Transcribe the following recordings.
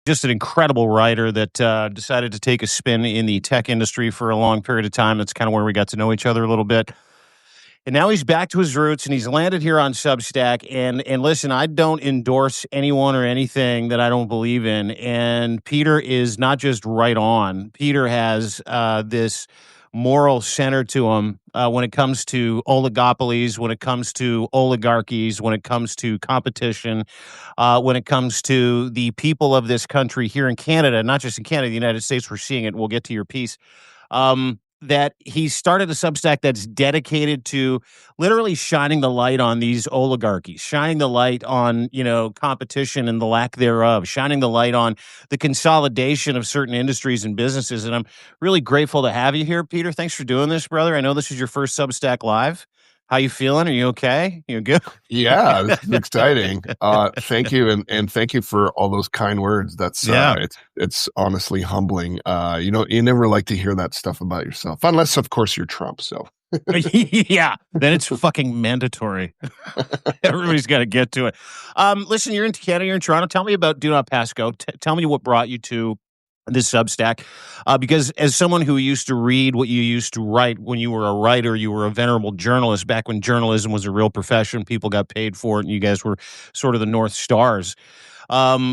Just an incredible writer that decided to take a spin in the tech industry for a long period of time. That's kind of where we got to know each other a little bit. And now he's back to his roots and he's landed here on Substack. And listen, I don't endorse anyone or anything that I don't believe in. And Peter is not just right on. Peter has this moral center to him when it comes to oligopolies, when it comes to oligarchies, when it comes to competition, when it comes to the people of this country here in Canada, not just in Canada, the United States. We're seeing it. We'll get to your piece. That he started a Substack that's dedicated to literally shining the light on these oligarchies, shining the light on, competition and the lack thereof, shining the light on the consolidation of certain industries and businesses. And I'm really grateful to have you here, Peter. Thanks for doing this, brother. I know this is your first Substack Live. How you feeling? Are you okay? You good? Yeah, this is exciting. Thank you, and thank you for all those kind words. That's it's honestly humbling. You never like to hear that stuff about yourself, unless of course you're Trump. So yeah, then it's fucking mandatory. Everybody's got to get to it. Listen, you're in Canada, you're in Toronto. Tell me about Do Not Pass Go. Tell me what brought you to this Substack, because as someone who used to read what you used to write when you were a writer, you were a venerable journalist back when journalism was a real profession. People got paid for it, and you guys were sort of the North Stars.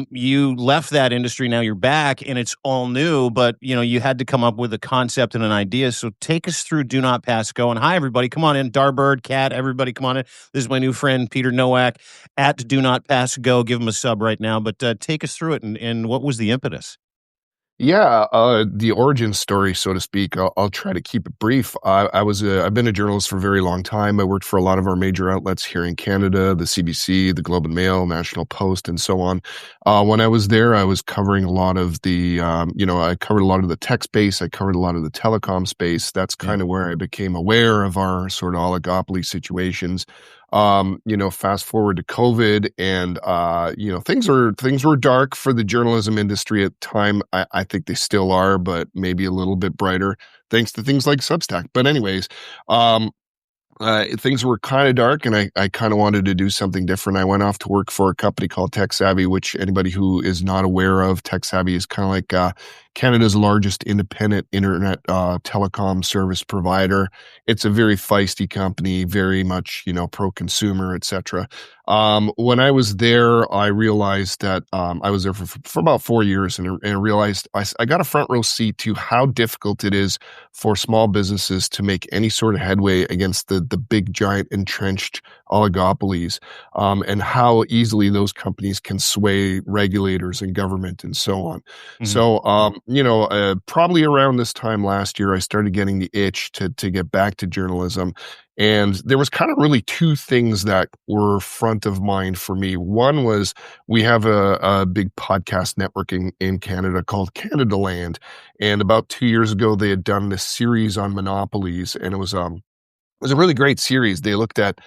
You left that industry. Now you're back, and it's all new. But you had to come up with a concept and an idea. So take us through Do Not Pass Go. And hi, everybody, come on in. Darbird, Cat, everybody, come on in. This is my new friend Peter Nowak at Do Not Pass Go. Give him a sub right now. But take us through it, and what was the impetus? Yeah, the origin story, so to speak. I'll try to keep it brief. I've been a journalist for a very long time. I worked for a lot of our major outlets here in Canada, the CBC, the Globe and Mail, National Post, and so on. When I was there, I was covering a lot of the, I covered a lot of the tech space. I covered a lot of the telecom space. That's kind of where I became aware of our sort of oligopoly situations. Fast forward to COVID and, things were dark for the journalism industry at the time. I think they still are, but maybe a little bit brighter thanks to things like Substack. But anyways, things were kind of dark and I kind of wanted to do something different. I went off to work for a company called Tech Savvy, which anybody who is not aware of, Tech Savvy is kind of like, Canada's largest independent internet telecom service provider. It's a very feisty company, very much, pro-consumer, etc. When I was there, I realized that I was there for about 4 years and realized I got a front row seat to how difficult it is for small businesses to make any sort of headway against the big, giant, entrenched oligopolies, and how easily those companies can sway regulators and government and so on. Mm-hmm. So, probably around this time last year, I started getting the itch to get back to journalism. And there was kind of really two things that were front of mind for me. One was we have a big podcast network in Canada called Canada Land. And about 2 years ago, they had done this series on monopolies. And it was a really great series. They looked at,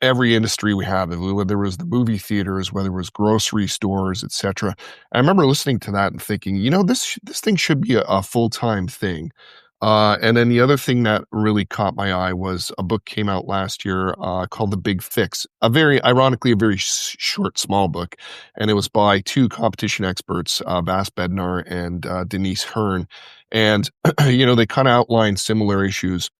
every industry we have, whether it was the movie theaters, whether it was grocery stores, etc. I remember listening to that and thinking, this thing should be a full-time thing. And then the other thing that really caught my eye was a book came out last year called The Big Fix, a very short, small book. And it was by two competition experts, Vas Bednar and Denise Hearn. And, they kind of outlined similar issues.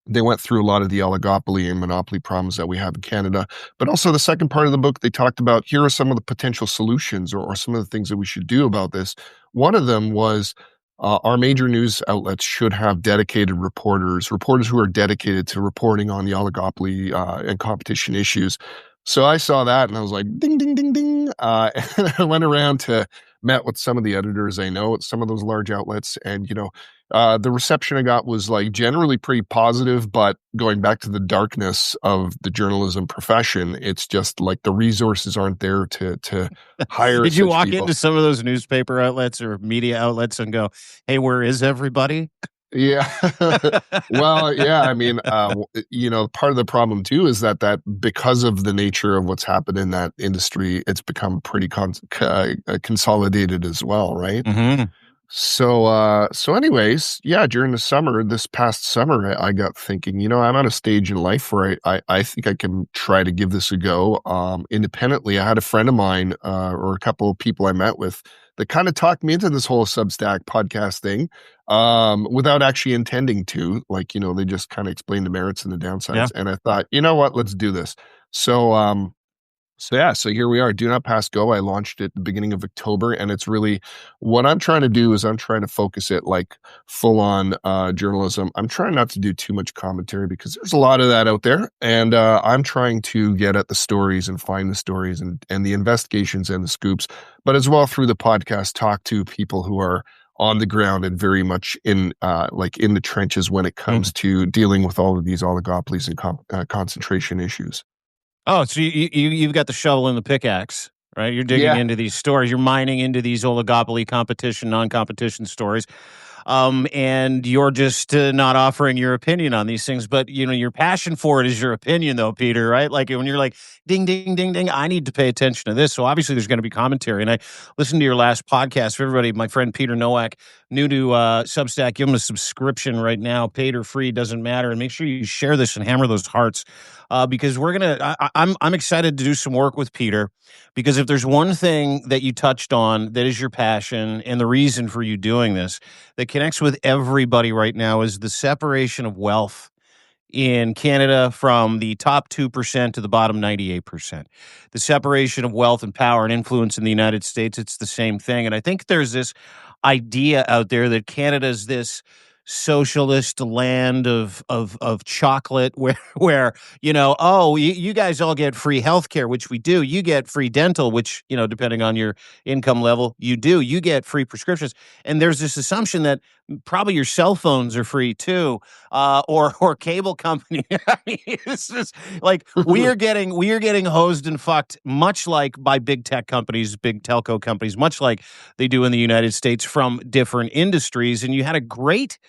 They went through a lot of the oligopoly and monopoly problems that we have in Canada. But also the second part of the book, they talked about here are some of the potential solutions or some of the things that we should do about this. One of them was our major news outlets should have dedicated reporters who are dedicated to reporting on the oligopoly and competition issues. So I saw that and I was like, ding, ding, ding, ding. And I went around met with some of the editors I know at some of those large outlets. And, the reception I got was like generally pretty positive, but going back to the darkness of the journalism profession, it's just like the resources aren't there to hire. Did you walk into some of those newspaper outlets or media outlets and go, hey, where is everybody? Yeah. Well, yeah. I mean, part of the problem too is that because of the nature of what's happened in that industry, it's become pretty consolidated as well, right? Mm-hmm. So anyways, yeah, during the summer, this past summer, I got thinking, I'm at a stage in life where I think I can try to give this a go, independently. I had a friend of mine, or a couple of people I met with that kind of talked me into this whole Substack podcast thing, without actually intending to. Like, they just kind of explained the merits and the Yeah. downsides. And I thought, you know what, let's do this. So here we are. Do Not Pass Go. I launched it the beginning of October, and it's really what I'm trying to do is I'm trying to focus it like full on journalism. I'm trying not to do too much commentary because there's a lot of that out there, and I'm trying to get at the stories and find the stories and the investigations and the scoops, but as well through the podcast, talk to people who are on the ground and very much in in the trenches when it comes to dealing with all of these oligopolies and concentration issues. Oh, so you've got the shovel and the pickaxe, right? You're digging Yeah. into these stories. You're mining into these oligopoly competition, non-competition stories. And you're just not offering your opinion on these things, but your passion for it is your opinion, though, Peter. Right? Like when you're like, ding, ding, ding, ding. I need to pay attention to this. So obviously, there's going to be commentary. And I listened to your last podcast. For everybody, my friend Peter Nowak, new to Substack, give him a subscription right now. Paid or free, doesn't matter. And make sure you share this and hammer those hearts, because we're gonna. I'm excited to do some work with Peter, because if there's one thing that you touched on that is your passion and the reason for you doing this, that connects with everybody right now, is the separation of wealth in Canada from the top 2% to the bottom 98%. The separation of wealth and power and influence in the United States, it's the same thing. And I think there's this idea out there that Canada is this socialist land of chocolate where you guys all get free healthcare, which we do. You get free dental, which depending on your income level, you get free prescriptions. And there's this assumption that probably your cell phones are free too, or cable company. I mean, it's just like we are getting hosed and fucked, much like by big tech companies, big telco companies, much like they do in the United States, from different industries. And you had a great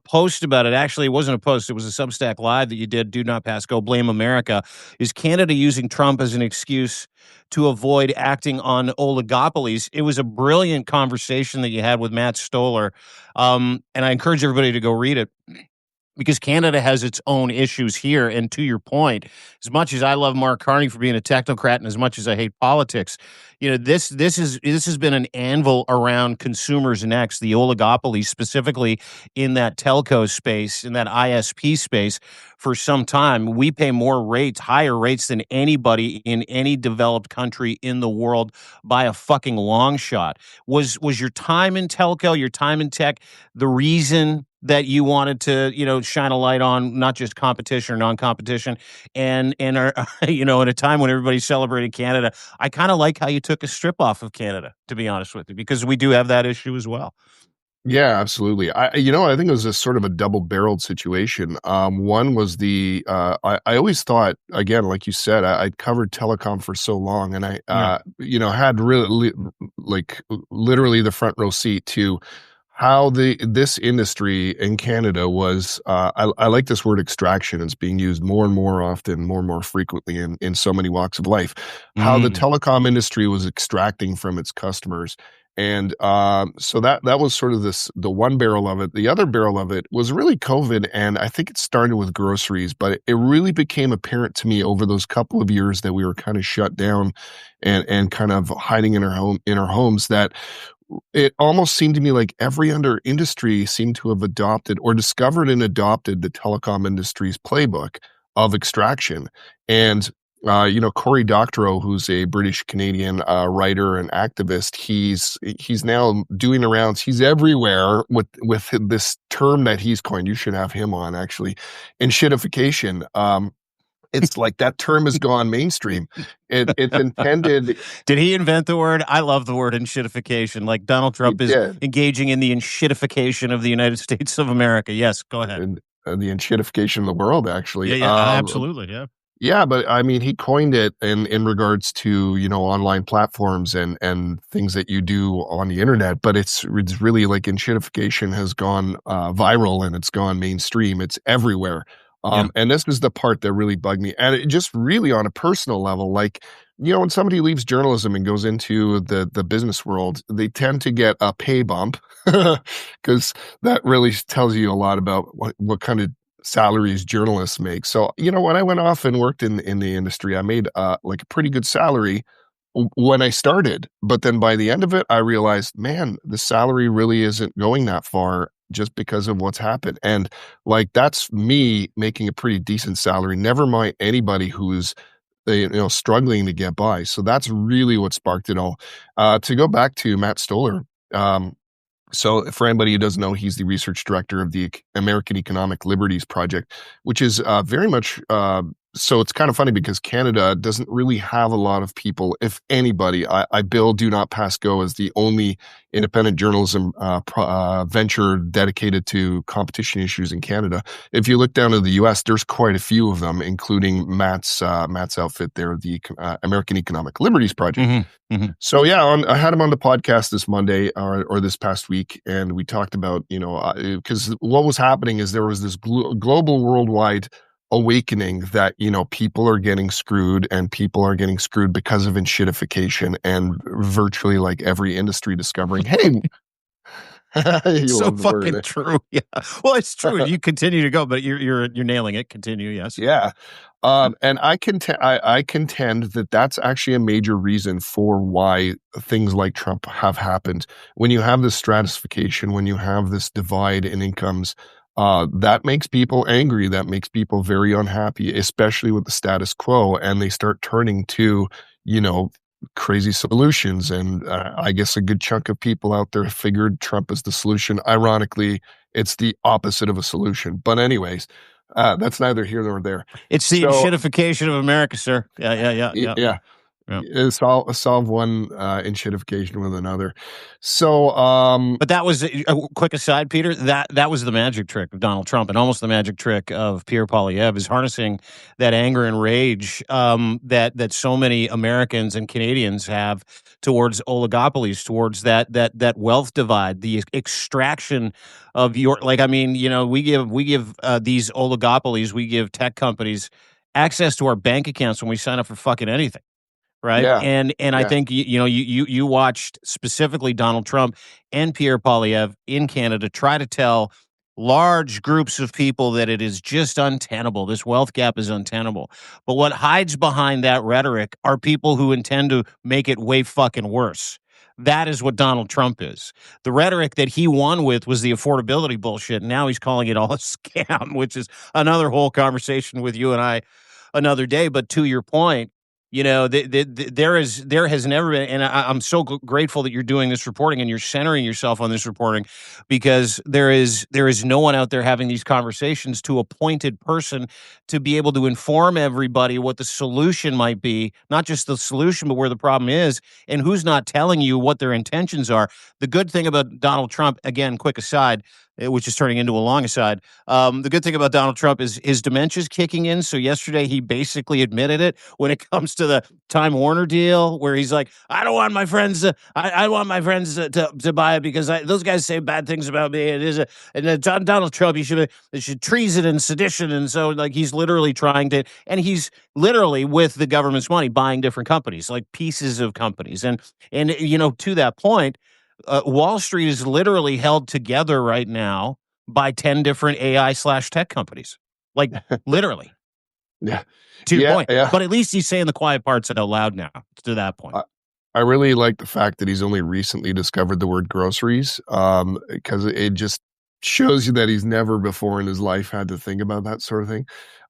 post about it. Actually, it wasn't a post; it was a Substack live that you did. Do Not Pass Go. Blame America. Is Canada using Trump as an excuse to avoid acting on oligopolies? It was a brilliant conversation that you had with Matt Stoller, and I encourage everybody to go read it, because Canada has its own issues here. And to your point, as much as I love Mark Carney for being a technocrat, and as much as I hate politics, this has been an anvil around consumers' necks, the oligopoly, specifically in that telco space, in that ISP space, for some time. We pay more rates, higher rates than anybody in any developed country in the world by a fucking long shot. Was your time in telco, your time in tech, the reason that you wanted to, shine a light on not just competition or non-competition, and are, at a time when everybody's celebrating Canada? I kind of like how you took a strip off of Canada, to be honest with you, because we do have that issue as well. Yeah, absolutely. I think it was a sort of a double-barreled situation. One was I always thought, again, like you said, I'd covered telecom for so long, and I, Yeah. had really, like, literally the front row seat to how this industry in Canada was. I like this word extraction. It's being used more and more often, more and more frequently in so many walks of life. How the Mm. telecom industry was extracting from its customers. And so that was sort of the one barrel of it. The other barrel of it was really COVID, and I think it started with groceries, but it really became apparent to me over those couple of years that we were kind of shut down and kind of hiding in our homes, that it almost seemed to me like every other industry seemed to have adopted or discovered and adopted the telecom industry's playbook of extraction. And Cory Doctorow, who's a British Canadian writer and activist, he's now doing the rounds. He's everywhere with this term that he's coined. You should have him on, actually, enshittification. It's like that term has gone mainstream. It's intended. Did he invent the word? I love the word enshittification. Like Donald He Trump is did. engaging in the enshittification of the United States of America. Yes, go ahead. And the enshittification of the world, actually. Yeah, yeah, absolutely, yeah. Yeah, but I mean, he coined it in regards to, online platforms and things that you do on the internet. But it's really like enshittification has gone viral and it's gone mainstream. It's everywhere. And this is the part that really bugged me. And it just really on a personal level, like, when somebody leaves journalism and goes into the business world, they tend to get a pay bump because that really tells you a lot about what kind of salaries journalists make. So, when I went off and worked in the industry, I made like a pretty good salary when I started. But then by the end of it, I realized, man, the salary really isn't going that far just because of what's happened. And like, that's me making a pretty decent salary, never mind anybody who's struggling to get by. So that's really what sparked it all. To go back to Matt Stoller, so for anybody who doesn't know, he's the research director of the American Economic Liberties Project, which is very much so it's kind of funny because Canada doesn't really have a lot of people, if anybody. Bill Do Not Pass Go as the only independent journalism venture dedicated to competition issues in Canada. If you look down to the U.S., there's quite a few of them, including Matt's outfit there, the American Economic Liberties Project. Mm-hmm. So yeah, I had him on the podcast this Monday or this past week, and we talked about, because what was happening is there was this global worldwide awakening that, people are getting screwed, and people are getting screwed because of enshittification, and virtually like every industry discovering, hey, you so love the fucking word. true. Yeah. Well, it's true. You continue to go, but you're nailing it. Continue. Yes. Yeah. And I contend that that's actually a major reason for why things like Trump have happened. When you have this stratification, when you have this divide in incomes, that makes people angry. That makes people very unhappy, especially with the status quo. And they start turning to, crazy solutions. And I guess a good chunk of people out there figured Trump is the solution. Ironically, it's the opposite of a solution. But anyways, that's neither here nor there. It's the shitification of America, sir. Yeah. Solve one enshittification with another. So, but that was a quick aside, Peter. That was the magic trick of Donald Trump, and almost the magic trick of Pierre Poilievre, is harnessing that anger and rage that so many Americans and Canadians have towards oligopolies, towards that wealth divide, the extraction of we give these oligopolies, we give tech companies access to our bank accounts when we sign up for fucking anything. Right. Yeah. And I think, you watched specifically Donald Trump and Pierre Poilievre in Canada try to tell large groups of people that it is just untenable. This wealth gap is untenable. But what hides behind that rhetoric are people who intend to make it way fucking worse. That is what Donald Trump is. The rhetoric that he won with was the affordability bullshit. Now he's calling it all a scam, which is another whole conversation with you and I another day. But to your point, there has never been, and I'm so grateful that you're doing this reporting and you're centering yourself on this reporting, because there is no one out there having these conversations to a pointed person to be able to inform everybody what the solution might be, not just the solution, but where the problem is, and who's not telling you what their intentions are. The good thing about Donald Trump, again, quick aside, which is turning into a long aside. The good thing about Donald Trump is his dementia's kicking in. So yesterday he basically admitted it when it comes to the Time Warner deal, where he's like, I don't want my friends to, I want my friends to buy it because those guys say bad things about me. Donald Trump, he should treason and sedition. And so like he's literally trying to, and he's literally with the government's money buying different companies, like pieces of companies. And to that point, Wall Street is literally held together right now by 10 different AI/tech companies. Like literally. Yeah. To your point. Yeah. But at least he's saying the quiet parts out loud now, to that point. I really like the fact that he's only recently discovered the word groceries, because it just shows you that he's never before in his life had to think about that sort of thing.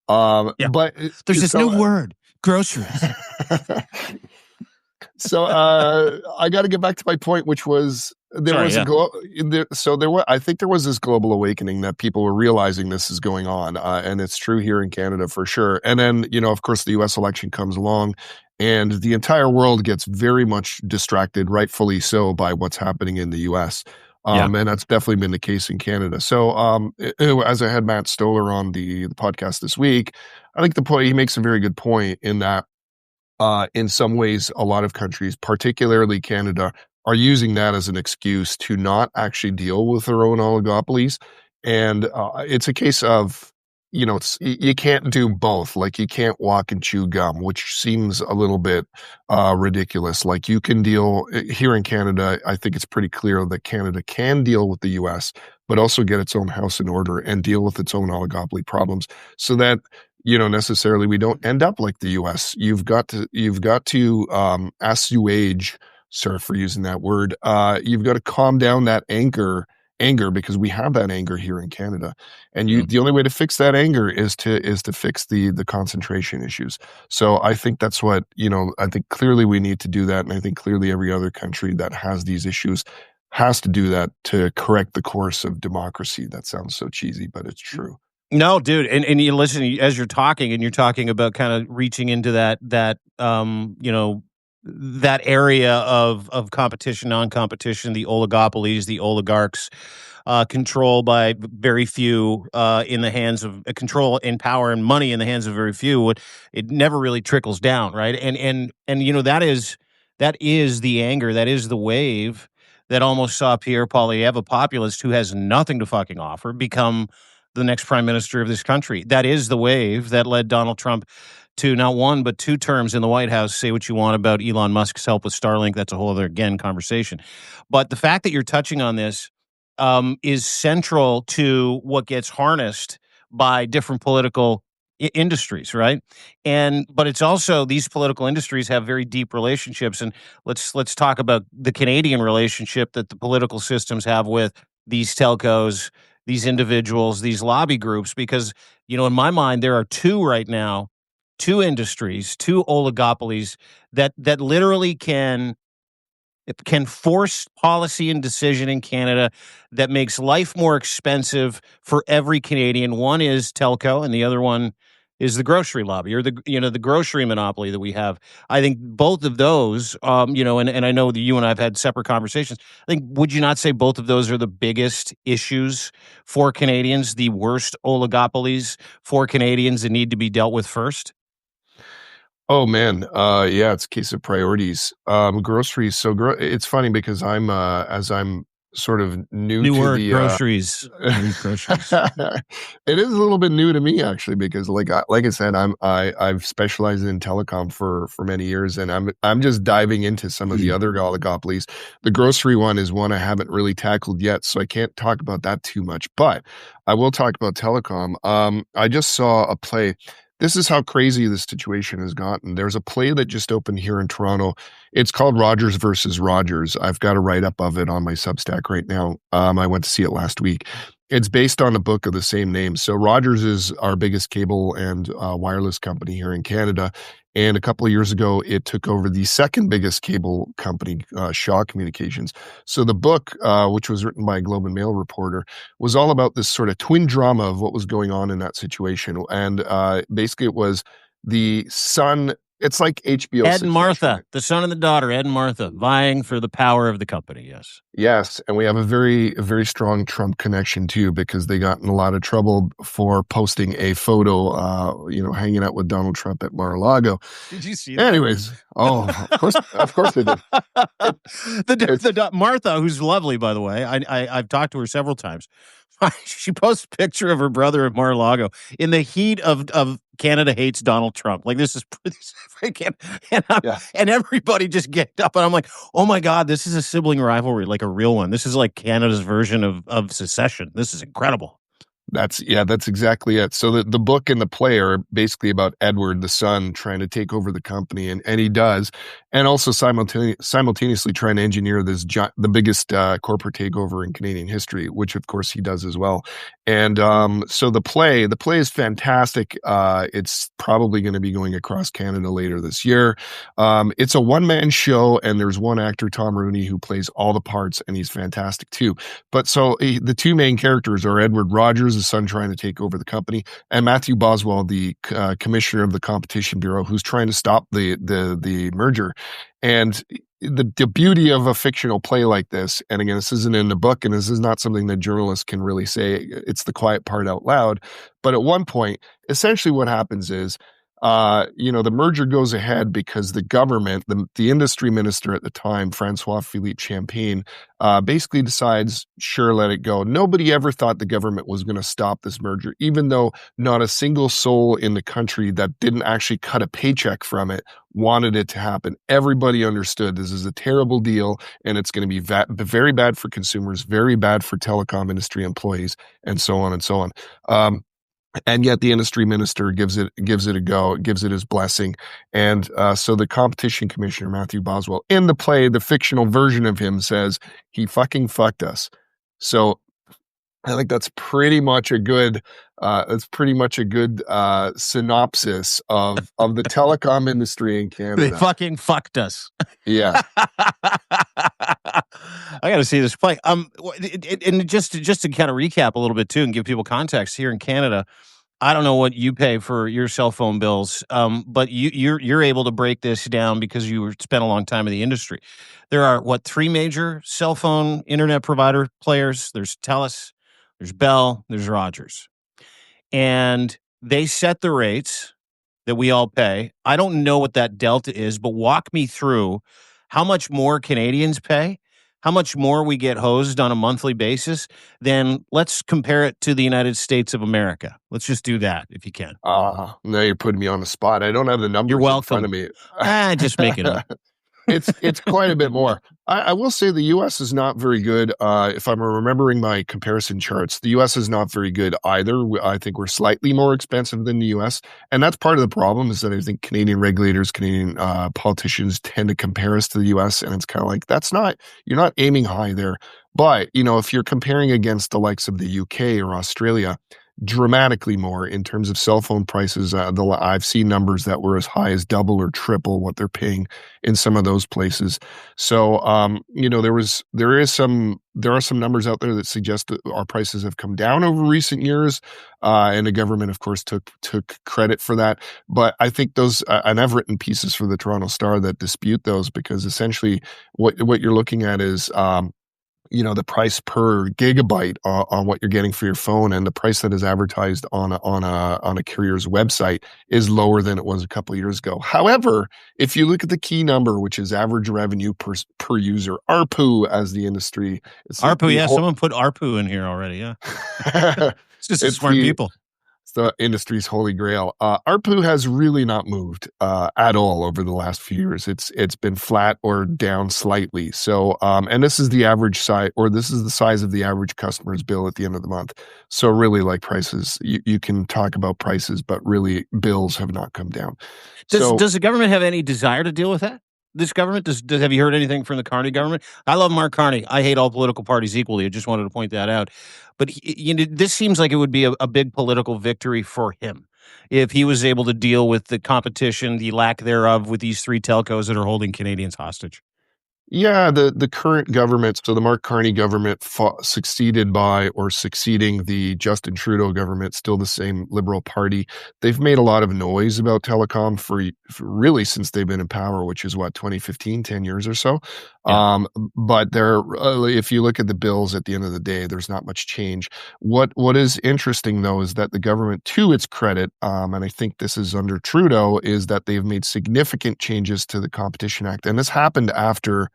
But there's this new word, groceries. So I got to get back to my point, which was I think there was this global awakening that people were realizing this is going on, and it's true here in Canada for sure. And then, of course, the U.S. election comes along, and the entire world gets very much distracted, rightfully so, by what's happening in the U.S. And that's definitely been the case in Canada. So as I had Matt Stoller on the podcast this week, I think he makes a very good point in that in some ways, a lot of countries, particularly Canada, are using that as an excuse to not actually deal with their own oligopolies. And it's a case of, you can't do both. Like you can't walk and chew gum, which seems a little bit ridiculous. Like you can deal here in Canada. I think it's pretty clear that Canada can deal with the U.S., but also get its own house in order and deal with its own oligopoly problems, so that necessarily we don't end up like the U.S. You've got to assuage, sorry for using that word. You've got to calm down that anger, because we have that anger here in Canada, and the only way to fix that anger is to fix the concentration issues. So I think that's what I think clearly we need to do that, and I think clearly every other country that has these issues has to do that to correct the course of democracy. That sounds so cheesy, but it's true. No, dude, and you listen as you're talking, and you're talking about kind of reaching into that area of competition, non-competition, the oligopolies, the oligarchs, control by very few, in the hands of control and power and money in the hands of very few. It never really trickles down, right? And that is the anger, that is the wave that almost saw Pierre Poilievre, a populist who has nothing to fucking offer, become the next prime minister of this country. That is the wave that led Donald Trump to not one but two terms in the White House. Say what you want about Elon Musk's help with Starlink. That's a whole other, again, conversation. But the fact that you're touching on this is central to what gets harnessed by different political industries, right? But it's also, these political industries have very deep relationships, and let's talk about the Canadian relationship that the political systems have with these telcos, these individuals, these lobby groups, because in my mind there are two right now, two industries, two oligopolies that literally can force policy and decision in Canada that makes life more expensive for every Canadian. One is telco, and the other one is the grocery lobby, or the grocery monopoly that we have. I think both of those, and I know that you and I have had separate conversations. I think, would you not say both of those are the biggest issues for Canadians, the worst oligopolies for Canadians that need to be dealt with first? Oh man, yeah, it's a case of priorities. Groceries. So it's funny because as I'm sort of new New to word, the groceries. New groceries. it is a little bit new to me actually, because like I said, I've specialized in telecom for many years, and I'm just diving into some of the other oligopolies. The grocery one is one I haven't really tackled yet, so I can't talk about that too much, but I will talk about telecom. I just saw a play. This is how crazy this situation has gotten. There's a play that just opened here in Toronto. It's called Rogers versus Rogers. I've got a write-up of it on my Substack right now. I went to see it last week. It's based on a book of the same name. So Rogers is our biggest cable and wireless company here in Canada. And a couple of years ago, it took over the second biggest cable company, Shaw Communications. So the book, which was written by a Globe and Mail reporter, was all about this sort of twin drama of what was going on in that situation. And basically it was the son. It's like HBO. Ed and Martha, the son and the daughter, Ed and Martha, vying for the power of the company. Yes. Yes. And we have a very, very strong Trump connection too, because they got in a lot of trouble for posting a photo, hanging out with Donald Trump at Mar-a-Lago. Did you see that? Anyways. Oh, of course they did. The Martha, who's lovely, by the way. I've talked to her several times. She posts a picture of her brother at Mar-a-Lago in the heat of Canada hates Donald Trump. Like, this is freaking, and everybody just get up, and I'm like, oh my God, this is a sibling rivalry, like a real one. This is like Canada's version of secession. This is incredible. That's exactly it. So the book and the play are basically about Edward, the son, trying to take over the company, and he does, and also simultaneously trying to engineer the biggest corporate takeover in Canadian history, which of course he does as well. And so the play is fantastic. It's probably going to be going across Canada later this year. It's a one-man show, and there's one actor, Tom Rooney, who plays all the parts, and he's fantastic too. But so the two main characters are Edward Rogers, the son trying to take over the company, and Matthew Boswell, the commissioner of the Competition Bureau, who's trying to stop the merger. And the beauty of a fictional play like this, and again, this isn't in the book, and this is not something that journalists can really say, it's the quiet part out loud, but at one point, essentially what happens is The merger goes ahead because the government, the industry minister at the time, Francois Philippe Champagne, basically decides, sure, let it go. Nobody ever thought the government was going to stop this merger, even though not a single soul in the country that didn't actually cut a paycheck from it wanted it to happen. Everybody understood this is a terrible deal, and it's going to be very bad for consumers, very bad for telecom industry employees, and so on and so on. And yet the industry minister gives it a go, gives it his blessing. And so the competition commissioner, Matthew Boswell, in the play, the fictional version of him says, he fucking fucked us. So I think that's pretty much a good synopsis of the telecom industry in Canada. They fucking fucked us. Yeah. I got to see this play. And just to kind of recap a little bit too, and give people context here in Canada. I don't know what you pay for your cell phone bills, but you're able to break this down because you spent a long time in the industry. There are three major cell phone internet provider players. There's TELUS, there's Bell, there's Rogers, and they set the rates that we all pay. I don't know what that delta is, but walk me through how much more Canadians pay, how much more we get hosed on a monthly basis. Then let's compare it to the United States of America. Let's just do that if you can. Now you're putting me on the spot. I don't have the numbers You're welcome. in front of me. Just make it up. It's quite a bit more. I will say the U.S. is not very good. If I'm remembering my comparison charts, the U.S. is not very good either. I think we're slightly more expensive than the U.S. And that's part of the problem, is that I think Canadian regulators, Canadian politicians tend to compare us to the U.S. And it's kind of like, you're not aiming high there. But, if you're comparing against the likes of the U.K. or Australia, dramatically more in terms of cell phone prices. I've seen numbers that were as high as double or triple what they're paying in some of those places. So, there are some numbers out there that suggest that our prices have come down over recent years, and the government, of course, took credit for that. But I think and I've written pieces for the Toronto Star that dispute those, because essentially what you're looking at is the price per gigabyte on what you're getting for your phone, and the price that is advertised on a carrier's website is lower than it was a couple of years ago. However, if you look at the key number, which is average revenue per user, ARPU, as the industry, ARPU, yeah, someone put ARPU in here already, yeah. It's just smart people. The industry's holy grail. ARPU has really not moved at all over the last few years. It's been flat or down slightly. So, and this is the average size, or this is the size of the average customer's bill at the end of the month. So really, like, prices, you can talk about prices, but really bills have not come down. Does the government have any desire to deal with that? This government, have you heard anything from the Carney government? I love Mark Carney. I hate all political parties equally. I just wanted to point that out. But this seems like it would be a big political victory for him if he was able to deal with the competition, the lack thereof, with these three telcos that are holding Canadians hostage. Yeah, the current government, so the Mark Carney government, succeeding the Justin Trudeau government, still the same Liberal Party. They've made a lot of noise about telecom for really since they've been in power, which is 2015, 10 years or so. Yeah. But if you look at the bills at the end of the day, there's not much change. What is interesting, though, is that the government, to its credit, and I think this is under Trudeau, is that they've made significant changes to the Competition Act. And this happened after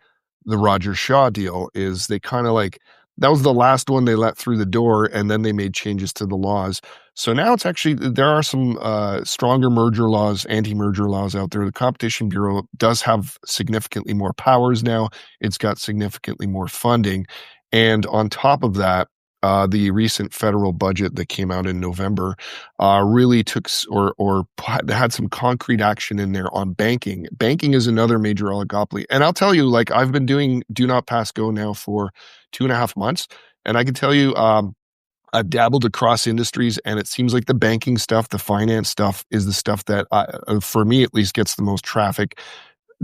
the Rogers Shaw deal. Is they kind of like, that was the last one they let through the door, and then they made changes to the laws. So now it's actually, there are some stronger merger laws, anti-merger laws out there. The Competition Bureau does have significantly more powers now. It's got significantly more funding. And on top of that, the recent federal budget that came out in November really took or had some concrete action in there on banking. Banking is another major oligopoly. And I'll tell you, like, I've been doing Do Not Pass Go now for 2.5 months. And I can tell you, I've dabbled across industries, and it seems like the banking stuff, the finance stuff, is the stuff that, for me at least, gets the most traffic,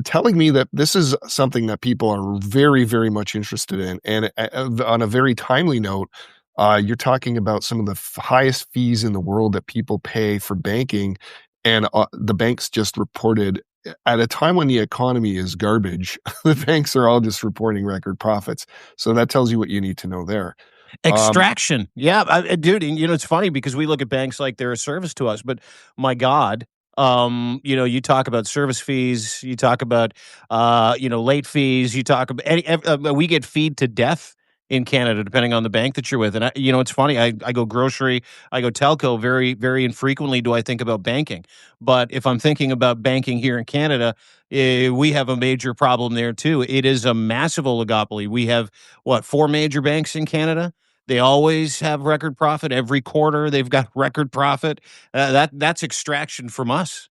telling me that this is something that people are very, very much interested in. And on a very timely note, you're talking about some of the highest fees in the world that people pay for banking. And the banks just reported, at a time when the economy is garbage, the banks are all just reporting record profits. So that tells you what you need to know there. Extraction. Yeah, dude, it's funny because we look at banks like they're a service to us, but my God, You talk about service fees, you talk about late fees, you talk about we get feed to death in Canada depending on the bank that you're with. And it's funny, I go grocery, I go telco very very infrequently do I think about banking. But if I'm thinking about banking here in Canada, we have a major problem there too. It is a massive oligopoly. We have what, four major banks in Canada? They always have record profit every quarter. They've got record profit. That's extraction from us,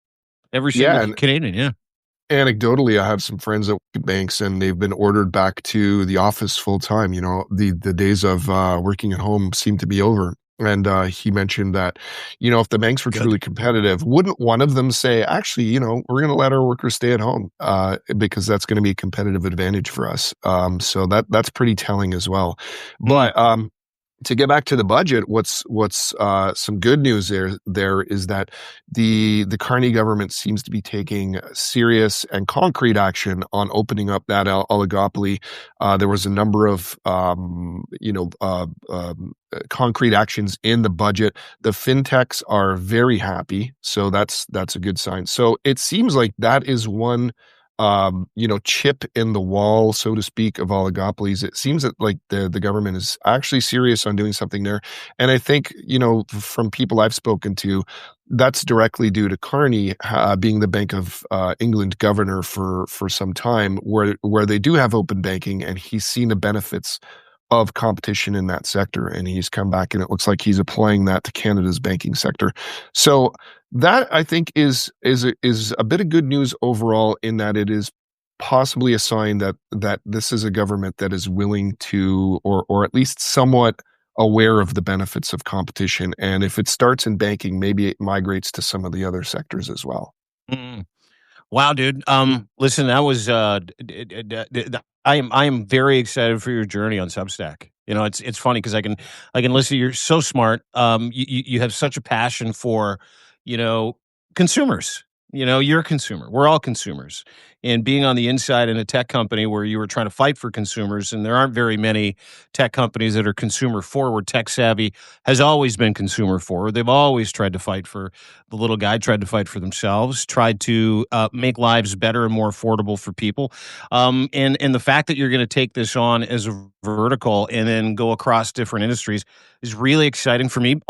every single Yeah, and Canadian. Yeah, anecdotally, I have some friends at banks, and they've been ordered back to the office full time. The days of working at home seem to be over. And he mentioned that, if the banks were good. truly competitive, wouldn't one of them say, actually, we're going to let our workers stay at home because that's going to be a competitive advantage for us. So that's pretty telling as well. Mm, But to get back to the budget, what's some good news there is that the Carney government seems to be taking serious and concrete action on opening up that oligopoly. There was a number of concrete actions in the budget. The fintechs are very happy, so that's a good sign. So it seems like that is one chip in the wall, so to speak, of oligopolies. It seems that like the government is actually serious on doing something there. And I think, from people I've spoken to, that's directly due to Carney being the Bank of England governor for some time, where they do have open banking, and he's seen the benefits of competition in that sector, and he's come back, and it looks like he's applying that to Canada's banking sector. So that, I think, is a bit of good news overall, in that it is possibly a sign that this is a government that is willing to, or at least somewhat aware of the benefits of competition. And if it starts in banking, maybe it migrates to some of the other sectors as well. mm. Wow, dude. Listen, that was I am very excited for your journey on Substack. It's funny because I can listen. You're so smart. You have such a passion for, you know, consumers. You're a consumer. We're all consumers. And being on the inside in a tech company where you were trying to fight for consumers, and there aren't very many tech companies that are consumer forward. Tech Savvy has always been consumer forward. They've always tried to fight for the little guy, tried to fight for themselves, tried to make lives better and more affordable for people. And the fact that you're going to take this on as a vertical and then go across different industries is really exciting for me.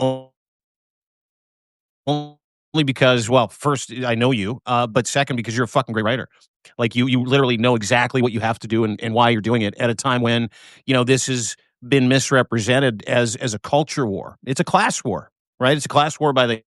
Only because, well, first I know you, but second because you're a fucking great writer. Like you literally know exactly what you have to do and why you're doing it at a time when this has been misrepresented as a culture war. It's a class war, right? It's a class war by the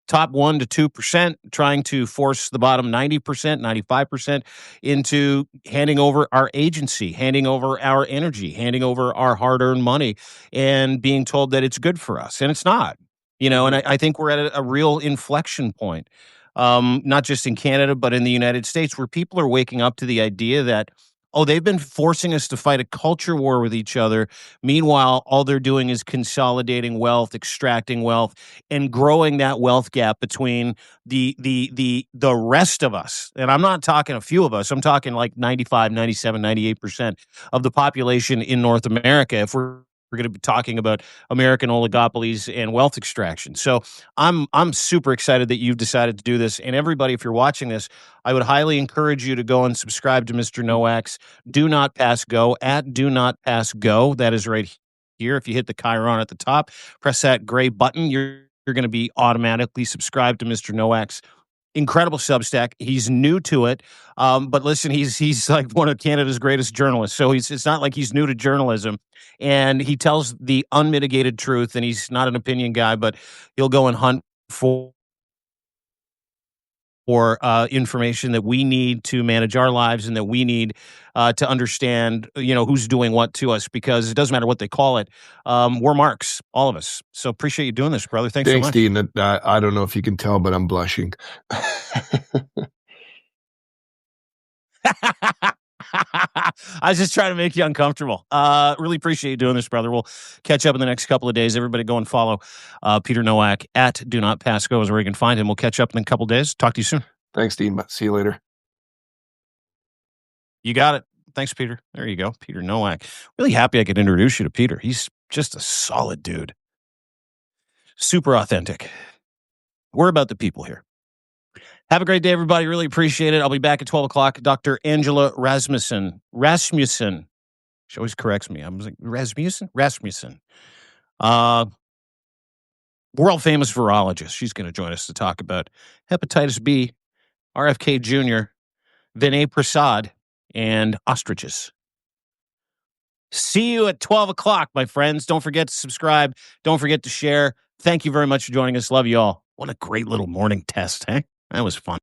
top 1 to 2% trying to force the bottom 90%, 95% into handing over our agency, handing over our energy, handing over our hard-earned money, and being told that it's good for us, and it's not. And I think we're at a real inflection point, not just in Canada, but in the United States, where people are waking up to the idea that, oh, they've been forcing us to fight a culture war with each other. Meanwhile, all they're doing is consolidating wealth, extracting wealth, and growing that wealth gap between the rest of us. And I'm not talking a few of us. I'm talking like 95, 97, 98% of the population in North America. If we're going to be talking about American oligopolies and wealth extraction. So I'm super excited that you've decided to do this. And everybody, if you're watching this, I would highly encourage you to go and subscribe to Mr. Nowak's Do Not Pass Go at Do Not Pass Go. That is right here. If you hit the chyron at the top, press that gray button. You're going to be automatically subscribed to Mr. Nowak's incredible Substack. He's new to it, but listen, he's like one of Canada's greatest journalists. So it's not like he's new to journalism, and he tells the unmitigated truth. And he's not an opinion guy, but he'll go and hunt for information that we need to manage our lives, and that we need to understand, who's doing what to us, because it doesn't matter what they call it. We're marks, all of us. So appreciate you doing this, brother. Thanks so Thanks, much. Dean. I don't know if you can tell, but I'm blushing. I was just trying to make you uncomfortable. Really appreciate you doing this, brother. We'll catch up in the next couple of days. Everybody go and follow Peter Nowak at Do Not Pass Go is where you can find him. We'll catch up in a couple of days. Talk to you soon. Thanks, Dean. See you later. You got it. Thanks, Peter. There you go. Peter Nowak. Really happy I could introduce you to Peter. He's just a solid dude. Super authentic. We're about the people here. Have a great day, everybody. Really appreciate it. I'll be back at 12 o'clock. Dr. Angela Rasmussen. She always corrects me. I'm like, Rasmussen. World famous virologist. She's going to join us to talk about hepatitis B, RFK Jr., Vinay Prasad, and ostriches. See you at 12 o'clock, my friends. Don't forget to subscribe. Don't forget to share. Thank you very much for joining us. Love you all. What a great little morning test, eh? That was fun.